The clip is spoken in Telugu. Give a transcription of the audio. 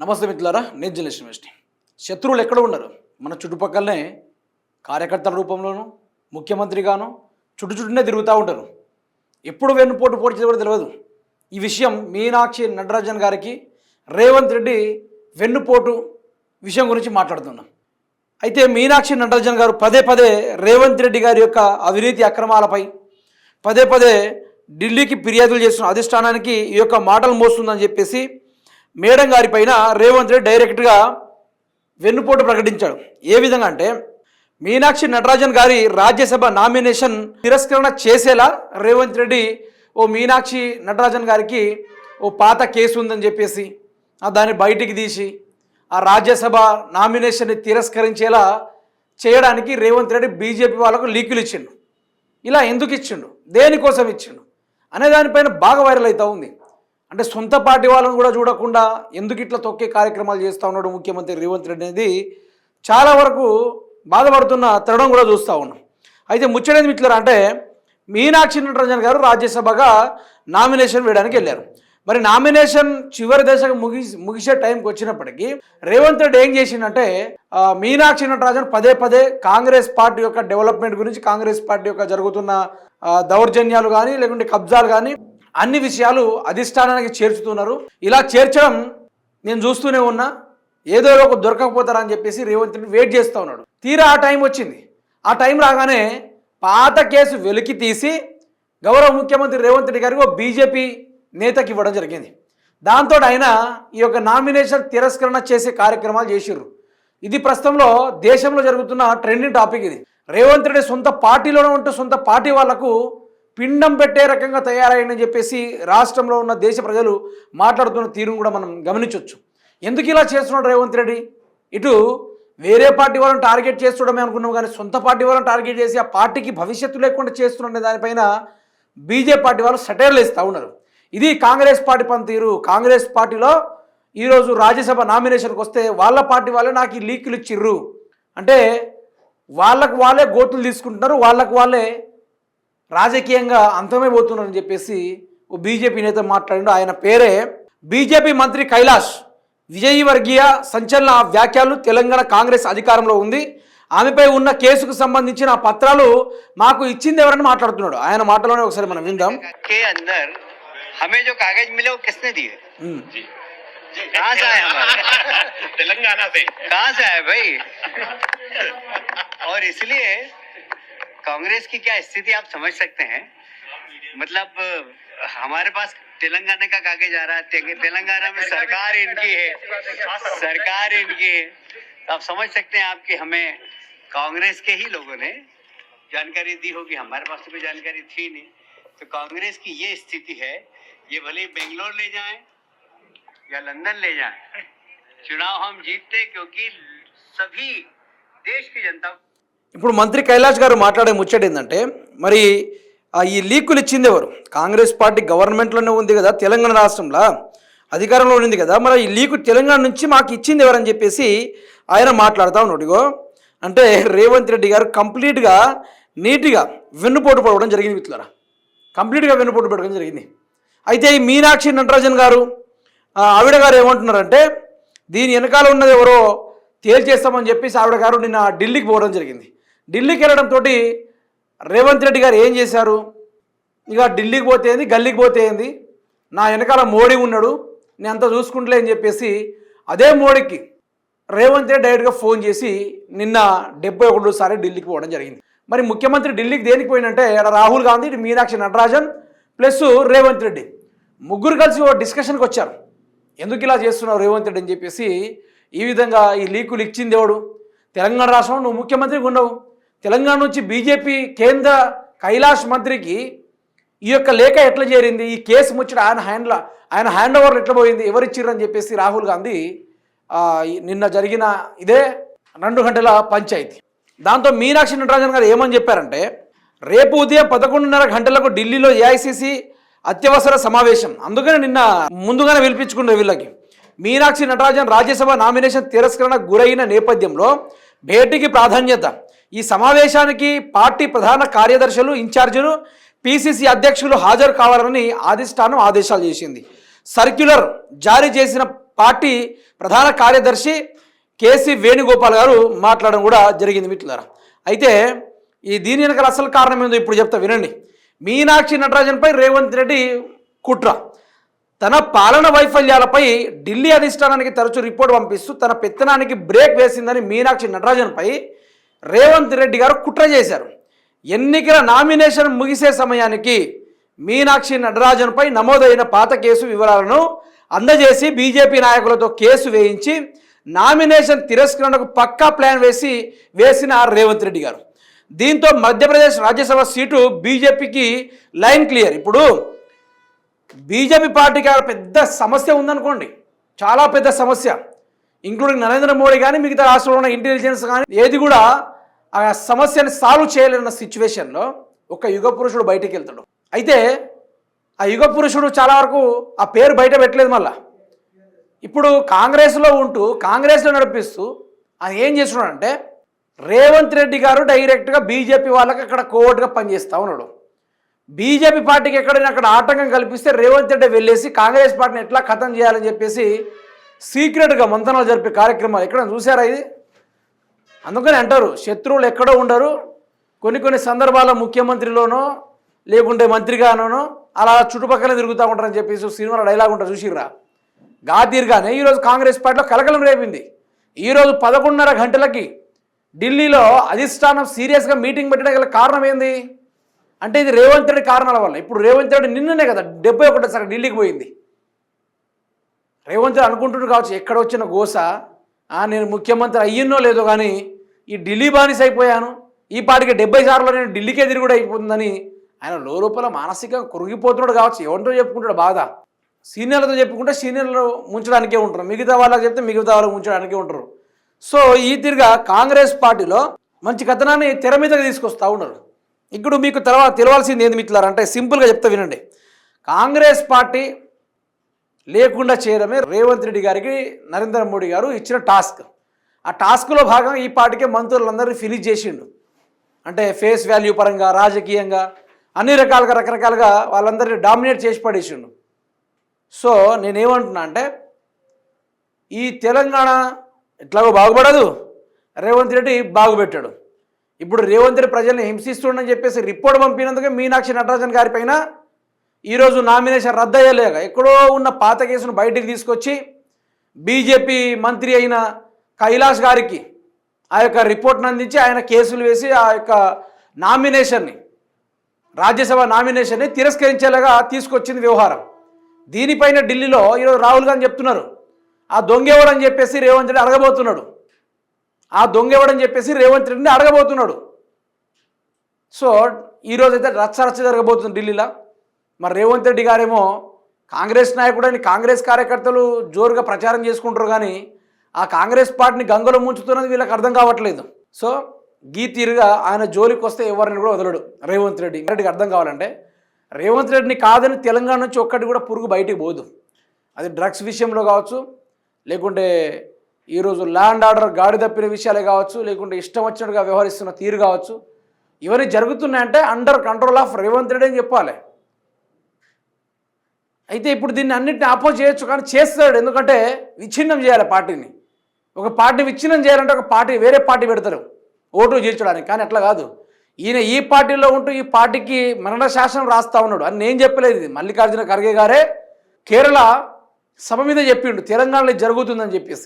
నమస్తే మిత్రులారా, నేను జర్నలిస్ట్ వెస్టి. శత్రువులు ఎక్కడ ఉన్నారు? మన చుట్టుపక్కలనే కార్యకర్తల రూపంలోనూ ముఖ్యమంత్రిగాను చుట్టునే తిరుగుతూ ఉంటారు. ఎప్పుడు వెన్నుపోటు పోటీ కూడా తెలియదు. ఈ విషయం మీనాక్షి నటరాజన్ గారికి రేవంత్ రెడ్డి వెన్నుపోటు విషయం గురించి మాట్లాడుతున్నాం. అయితే మీనాక్షి నటరాజన్ గారు పదే పదే రేవంత్ రెడ్డి గారి యొక్క అవినీతి అక్రమాలపై పదే పదే ఢిల్లీకి ఫిర్యాదులు చేస్తున్న అధిష్టానానికి ఈ యొక్క మాటలు మోస్తుందని చెప్పేసి మేడం గారి పైన రేవంత్ రెడ్డి డైరెక్ట్గా వెన్నుపోటు ప్రకటించాడు. ఏ విధంగా అంటే, మీనాక్షి నటరాజన్ గారి రాజ్యసభ నామినేషన్ తిరస్కరణ చేసేలా రేవంత్ రెడ్డి మీనాక్షి నటరాజన్ గారికి పాత కేసు ఉందని చెప్పేసి దాన్ని బయటికి తీసి ఆ రాజ్యసభ నామినేషన్ని తిరస్కరించేలా చేయడానికి రేవంత్ రెడ్డి బీజేపీ వాళ్ళకు లీకులు ఇచ్చిండు. ఇలా ఎందుకు ఇచ్చిండు, దేనికోసం ఇచ్చిండు అనే దానిపైన బాగా వైరల్ అవుతూ ఉంది. అంటే సొంత పార్టీ వాళ్ళని కూడా చూడకుండా ఎందుకు ఇట్లా తొక్కే కార్యక్రమాలు చేస్తూ ఉన్నాడు ముఖ్యమంత్రి రేవంత్ రెడ్డి అనేది చాలా వరకు బాధపడుతున్న తరుణం కూడా చూస్తూ ఉన్నాం. అయితే ముచ్చటేది మిత్రులారా అంటే, మీనాక్షి నటరాజన్ గారు రాజ్యసభగా నామినేషన్ వేయడానికి వెళ్ళారు. మరి నామినేషన్ చివరి దశకు ముగిసే టైంకి వచ్చినప్పటికీ రేవంత్ రెడ్డి ఏం చేసిందంటే, మీనాక్షి నటరాజన్ పదే పదే కాంగ్రెస్ పార్టీ యొక్క డెవలప్మెంట్ గురించి, కాంగ్రెస్ పార్టీ యొక్క జరుగుతున్న దౌర్జన్యాలు కానీ లేకుంటే కబ్జాలు కానీ అన్ని విషయాలు అధిష్టానానికి చేర్చుతున్నారు. ఇలా చేర్చడం నేను చూస్తూనే ఉన్నా, ఏదో ఒక దొరకకపోతారని చెప్పేసి రేవంత్ రెడ్డి వెయిట్ చేస్తూ ఉన్నాడు. తీరా ఆ టైం వచ్చింది. ఆ టైం రాగానే పాత కేసు వెలికి తీసి గౌరవ ముఖ్యమంత్రి రేవంత్ రెడ్డి గారికి బీజేపీ నేతకి ఇవ్వడం జరిగింది. దాంతో ఆయన ఈ యొక్క నామినేషన్ తిరస్కరణ చేసే కార్యక్రమాలు చేసిర్రు. ఇది ప్రస్తుతంలో దేశంలో జరుగుతున్న ట్రెండింగ్ టాపిక్. ఇది రేవంత్ రెడ్డి సొంత పార్టీలోనే ఉంటూ సొంత పార్టీ వాళ్లకు పిండం పెట్టే రకంగా తయారైందని చెప్పేసి రాష్ట్రంలో ఉన్న దేశ ప్రజలు మాట్లాడుతున్న తీరును కూడా మనం గమనించవచ్చు. ఎందుకు ఇలా చేస్తున్నాడు రేవంత్ రెడ్డి? ఇటు వేరే పార్టీ వాళ్ళని టార్గెట్ చేస్తుండమే అనుకున్నాం, కానీ సొంత పార్టీ వాళ్ళని టార్గెట్ చేసి ఆ పార్టీకి భవిష్యత్తు లేకుండా చేస్తుండే దానిపైన బీజేపీ పార్టీ వాళ్ళు సెటైర్లు ఇస్తూ ఉన్నారు. ఇది కాంగ్రెస్ పార్టీ పనితీరు. కాంగ్రెస్ పార్టీలో ఈరోజు రాజ్యసభ నామినేషన్కి వస్తే వాళ్ళ పార్టీ వాళ్ళే నాకు ఈ లీకులు ఇచ్చిర్రు అంటే వాళ్ళకు వాళ్ళే గోతులు తీసుకుంటున్నారు, వాళ్ళకు వాళ్ళే రాజకీయంగా అంతమే పోతున్నారని చెప్పేసి ఓ బీజేపీ నేత మాట్లాడిండు. ఆయన పేరే బీజేపీ మంత్రి కైలాష్ విజయవర్గీయ. సంచలన వ్యాఖ్యలు. తెలంగాణ కాంగ్రెస్ అధికారంలో ఉంది, ఆమెపై ఉన్న కేసుకు సంబంధించిన పత్రాలు మాకు ఇచ్చింది ఎవరని మాట్లాడుతున్నాడు. ఆయన మాటలోనే ఒకసారి మనం విందాం. हमें जो कागज मिले वो किसने दिए? कहाँ से आए? तेलंगाना से। कहाँ से आए भाई? और इसलिए कांग्रेस की क्या स्थिति आप समझ सकते हैं. मतलब हमारे पास तेलंगाना का कागज आ रहा है, तेलंगाना में सरकार इनकी है, सरकार इनकी है. आप समझ सकते हैं आपकी हमें कांग्रेस के ही लोगों ने जानकारी दी होगी, हमारे पास तो कोई जानकारी थी नहीं. तो कांग्रेस की ये स्थिति है, ये भले बेंगलोर ले जाएं या लंदन ले जाएं, चुनाव हम जीतते क्योंकि सभी देश की जनता. ఇప్పుడు మంత్రి కైలాష్ గారు మాట్లాడే ముచ్చట ఏంటంటే, మరి ఈ లీకులు ఇచ్చింది ఎవరు? కాంగ్రెస్ పార్టీ గవర్నమెంట్లోనే ఉంది కదా, తెలంగాణ రాష్ట్రంలో అధికారంలో ఉంది కదా, మరి ఈ లీకు తెలంగాణ నుంచి మాకు ఇచ్చింది ఎవరని చెప్పేసి ఆయన మాట్లాడుతూ ఉన్నాడు. ఇగో అంటే రేవంత్ రెడ్డి గారు కంప్లీట్గా నీట్గా వెన్నుపోటు పడవడం జరిగింది మిత్రులారా, కంప్లీట్గా వెన్నుపోటు పడడం జరిగింది. అయితే ఈ మీనాక్షి నటరాజన్ గారు ఆవిడ గారు ఏమంటున్నారంటే, దీని వెనకాల ఉన్నది ఎవరో తేల్చేస్తామని చెప్పేసి ఆవిడ గారు నిన్న ఢిల్లీకి పోవడం జరిగింది. ఢిల్లీకి వెళ్ళడంతో రేవంత్ రెడ్డి గారు ఏం చేశారు, ఇక ఢిల్లీకి పోతే ఏంది, గల్లీకి పోతే ఏంది, నా వెనకాల మోడీ ఉన్నాడు, నేను అంతా చూసుకుంటలే అని చెప్పేసి అదే మోడీకి రేవంత్ రెడ్డి డైరెక్ట్గా ఫోన్ చేసి నిన్న 71 ఢిల్లీకి పోవడం జరిగింది. మరి ముఖ్యమంత్రి ఢిల్లీకి దేనికి పోయినంటే, రాహుల్ గాంధీ, మీనాక్షి నటరాజన్ ప్లస్ రేవంత్ రెడ్డి ముగ్గురు కలిసి ఓ డిస్కషన్కి వచ్చారు. ఎందుకు ఇలా చేస్తున్నావు రేవంత్ రెడ్డి అని చెప్పేసి. ఈ విధంగా ఈ లీకులు ఇచ్చింది ఎవడు? తెలంగాణ రాష్ట్రంలో నువ్వు ముఖ్యమంత్రిగా ఉండవు. తెలంగాణ నుంచి బీజేపీ కేంద్ర కైలాష్ మంత్రికి ఈ యొక్క లేఖ ఎట్లా చేరింది, ఈ కేసు ముచ్చట ఆయన హ్యాండ్ ఓవర్లు ఎట్లా పోయింది, ఎవరిచ్చిర్రని చెప్పేసి రాహుల్ గాంధీ నిన్న జరిగిన ఇదే 2 గంటల పంచాయతీ. దాంతో మీనాక్షి నటరాజన్ గారు ఏమని చెప్పారంటే, రేపు ఉదయం 11:30 గంటలకు ఢిల్లీలో ఏఐసిసి అత్యవసర సమావేశం, అందుకని నిన్న ముందుగానే పిలిపించుకున్నారు వీళ్ళకి. మీనాక్షి నటరాజన్ రాజ్యసభ నామినేషన్ తిరస్కరణ గురైన నేపథ్యంలో భేటీకి ప్రాధాన్యత. ఈ సమావేశానికి పార్టీ ప్రధాన కార్యదర్శులు, ఇన్ఛార్జీలు, పిసిసి అధ్యక్షులు హాజరు కావాలని అధిష్టానం ఆదేశాలు చేసింది. సర్క్యులర్ జారీ చేసిన పార్టీ ప్రధాన కార్యదర్శి కేసీ వేణుగోపాల్ గారు మాట్లాడడం కూడా జరిగింది మిత్రులారా. అయితే ఈ దీని వెనకాల అసలు కారణం ఏందో ఇప్పుడు చెప్తా వినండి. మీనాక్షి నటరాజన్పై రేవంత్ రెడ్డి కుట్ర. తన పాలన వైఫల్యాలపై ఢిల్లీ అధిష్టానానికి తరచూ రిపోర్ట్ పంపిస్తూ తన పెత్తనానికి బ్రేక్ వేసిందని మీనాక్షి నటరాజన్పై రేవంత్ రెడ్డి గారు కుట్ర చేశారు. ఎన్నికల నామినేషన్ ముగిసే సమయానికి మీనాక్షి నటరాజన్పై నమోదైన పాత కేసు వివరాలను అందజేసి బీజేపీ నాయకులతో కేసు వేయించి నామినేషన్ తిరస్కరణకు పక్కా ప్లాన్ వేసిన రేవంత్ రెడ్డి గారు. దీంతో మధ్యప్రదేశ్ రాజ్యసభ సీటు బీజేపీకి లైన్ క్లియర్. ఇప్పుడు బీజేపీ పార్టీకి పెద్ద సమస్య ఉందనుకోండి, చాలా పెద్ద సమస్య. ఇంక్లూడింగ్ నరేంద్ర మోడీ కానీ మిగతా రాష్ట్రంలో ఉన్న ఇంటెలిజెన్స్ కానీ ఏది కూడా ఆ సమస్యని సాల్వ్ చేయలేన్న సిచ్యువేషన్లో ఒక యుగ పురుషుడు బయటికి వెళ్తాడు. అయితే ఆ యుగ పురుషుడు చాలా వరకు ఆ పేరు బయట పెట్టలేదు. మళ్ళా ఇప్పుడు కాంగ్రెస్లో ఉంటూ కాంగ్రెస్లో నడిపిస్తూ ఆయన ఏం చేస్తున్నాడంటే రేవంత్ రెడ్డి గారు డైరెక్ట్గా బీజేపీ వాళ్ళకి అక్కడ కోవర్ట్గా పనిచేస్తూ ఉన్నాడు. బీజేపీ పార్టీకి ఎక్కడైనా అక్కడ ఆటంకం కల్పిస్తే రేవంత్ రెడ్డి వెళ్ళేసి కాంగ్రెస్ పార్టీని ఎట్లా ఖతం చేయాలని చెప్పేసి సీక్రెట్గా మంతనాలు జరిపే కార్యక్రమాలు ఎక్కడ చూసారా ఇది? అందుకని అంటారు శత్రువులు ఎక్కడో ఉండరు, కొన్ని సందర్భాల్లో ముఖ్యమంత్రిలోనో లేకుంటే మంత్రిగానో అలా చుట్టుపక్కల తిరుగుతూ ఉంటారని చెప్పేసి సినిమాలో డైలాగ్ ఉంటారు చూసిర్రా. తీరుగానే ఈరోజు కాంగ్రెస్ పార్టీలో కలకలం రేపింది. ఈరోజు 11:30 గంటలకి ఢిల్లీలో అధిష్టానం సీరియస్గా మీటింగ్ పెట్టడం గల కారణం ఏంది అంటే ఇది రేవంత్ రెడ్డి కారణాల వల్ల. ఇప్పుడు రేవంత్ రెడ్డి నిన్ననే కదా 71 ఢిల్లీకి పోయింది. రేవంత్ రెడ్డి అనుకుంటున్నారు కావచ్చు ఎక్కడ వచ్చిన గోస నేను ముఖ్యమంత్రి అయ్యినో లేదో కానీ ఈ ఢిల్లీ బానిస అయిపోయాను, ఈ పాటికి 70 సార్లు నేను ఢిల్లీకే తిరుగుడు అయిపోతుందని ఆయన లోపల మానసికంగా కురిగిపోతున్నాడు కావచ్చు. ఎవరితో చెప్పుకుంటాడు బాధ? సీనియర్లతో చెప్పుకుంటే సీనియర్లు ముంచడానికే ఉంటారు, మిగతా వాళ్ళకి చెప్తే మిగతా వాళ్ళకి ముంచడానికే ఉంటారు. సో ఈ తీరుగా కాంగ్రెస్ పార్టీలో మంచి కథనాన్ని తెర మీదకి తీసుకొస్తూ ఉన్నారు. ఇప్పుడు మీకు తర్వాత తెలవాల్సింది ఏంది మిత్రులారా అంటే సింపుల్గా చెప్తా వినండి. కాంగ్రెస్ పార్టీ లేకుండా చేయడమే రేవంత్ రెడ్డి గారికి నరేంద్ర మోడీ గారు ఇచ్చిన టాస్క్. ఆ టాస్క్లో భాగంగా ఈ పార్టీకే మంత్రులందరినీ ఫినిష్ చేసిండు. అంటే ఫేస్ వాల్యూ పరంగా రాజకీయంగా అన్ని రకరకాలుగా వాళ్ళందరినీ డామినేట్ చేసి పడేసిండు. సో నేనేమంటున్నా అంటే ఈ తెలంగాణ ఎట్లాగో బాగుపడదు, రేవంత్ రెడ్డి బాగుపెట్టాడు. ఇప్పుడు రేవంత్ రెడ్డి ప్రజల్ని హింసిస్తుండని చెప్పేసి రిపోర్ట్ పంపినందుకే మీనాక్షి నటరాజన్ గారి పైన ఈరోజు నామినేషన్ రద్దయ్యలేక ఎక్కడో ఉన్న పాత కేసును బయటికి తీసుకొచ్చి బీజేపీ మంత్రి అయిన కైలాష్ గారికి ఆ యొక్క రిపోర్ట్ను అందించి ఆయన కేసులు వేసి ఆ యొక్క నామినేషన్ని రాజ్యసభ నామినేషన్ని తిరస్కరించేలాగా తీసుకొచ్చింది వ్యవహారం. దీనిపైన ఢిల్లీలో ఈరోజు రాహుల్ గాంధీ చెప్తున్నారు ఆ దొంగెవడని చెప్పేసి రేవంత్ రెడ్డి అడగబోతున్నాడు. ఆ దొంగెవడని చెప్పేసి రేవంత్ రెడ్డిని అడగబోతున్నాడు. సో ఈరోజు అయితే రచ్చ జరగబోతుంది ఢిల్లీలో. మరి రేవంత్ రెడ్డి గారేమో కాంగ్రెస్ నాయకుడని కాంగ్రెస్ కార్యకర్తలు జోరుగా ప్రచారం చేసుకుంటారు కానీ ఆ కాంగ్రెస్ పార్టీని గంగలో ముంచుతున్నది వీళ్ళకి అర్థం కావట్లేదు. సో గీ తీరుగా ఆయన జోలికి వస్తే ఎవరిని కూడా వదలడు రేవంత్ రెడ్డికి అర్థం కావాలంటే రేవంత్ రెడ్డిని కాదని తెలంగాణ నుంచి ఒక్కటి కూడా పురుగు బయటికి పోదు. అది డ్రగ్స్ విషయంలో కావచ్చు, లేకుంటే ఈరోజు ల్యాండ్ ఆర్డర్ గాడి తప్పిన విషయాలే కావచ్చు, లేకుంటే ఇష్టం వచ్చినట్టుగా వ్యవహరిస్తున్న తీరు కావచ్చు, ఇవన్నీ జరుగుతున్నాయంటే under control of Revanth Reddy అని చెప్పాలి. అయితే ఇప్పుడు దీన్ని అన్నింటిని అపోజ్ చేయొచ్చు కానీ చేస్తాడు. ఎందుకంటే విచ్ఛిన్నం చేయాలి పార్టీని. ఒక పార్టీ విచ్ఛిన్నం చేయాలంటే ఒక పార్టీ వేరే పార్టీ పెడతారు ఓటు చేర్చడానికి, కానీ అట్లా కాదు. ఈయన ఈ పార్టీలో ఉంటూ ఈ పార్టీకి మరణ శాసనం రాస్తా ఉన్నాడు అని నేను చెప్పలేదు. ఇది మల్లికార్జున ఖర్గే గారే కేరళ సభ మీద చెప్పిండు తెలంగాణలో జరుగుతుందని చెప్పేసి.